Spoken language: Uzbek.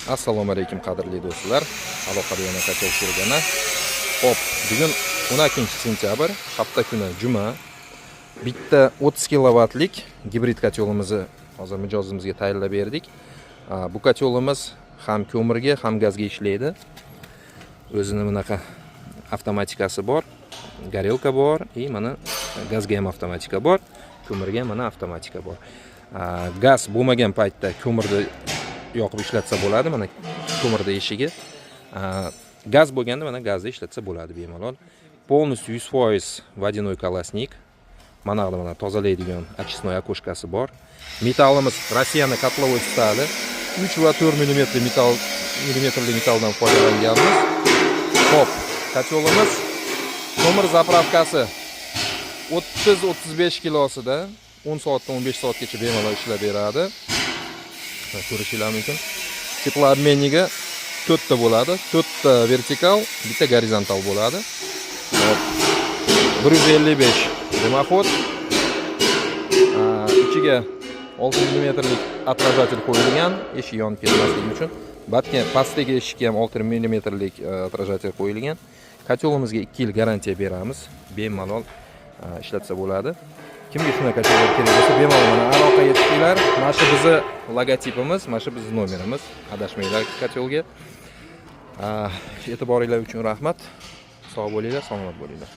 Assalomu alaykum qadrli do'stlar. Aloqada yana qachon ko'rgani. Hop, bugun 12-sentyabr, hafta kuni juma. Bitta 30 kilovatlik gibrid kotyolimizni hozir mijozimizga tayyorlab berdik. Bu kotyolimiz ham ko'mirga, ham gazga ishlaydi. O'zini bunaqa avtomatikasi bor, горелка bor, mana gazga ham avtomatika bor, ko'mirga ham mana avtomatika bor. Gaz bo'lmagan paytda ko'mirni yoqib ishlatsa bo'ladi, mana ko'mirda eshigi. Gaz bo'lganda mana gazda ishlatsa bo'ladi bemalol. Полностью 100% водяной колосник. Mana tozalaydigan очистной окошкасы bor. Metallimiz Rossiyaning kotlovой stali. 3 va 4 millimetrli metalldan foydalanganmiz. Hop, kotyolimiz ko'mir zapravkasi 30-35 kilosida 10 soatdan 15 soatgacha bemalol ishlab beradi. Ko'rishingiz mumkin. Teploobmenniga 4 ta bo'ladi. 4 ta vertikal, bitta gorizontal bo'ladi. Hop. 155 dimoxod. Ichiga 6 mmlik отражатель qo'yilgan, eshik yonib ketmasligi uchun. Pastdagi eshikka ham 6 mmlik отражатель qo'yilgan. Kotyolimizga 2 yil garantiya beramiz. Bemalol ishlatsa bo'ladi. Kimga shunaqa kotyollar kerak bo'lsa, bemalol mana aloqa yetkizinglar. Mana shu bizning logotipimiz, mana shu bizning nomerimiz. Adashmanglar kotyolga. E'tiboringiz uchun rahmat. Sog' bo'linglar, salomat bo'linglar.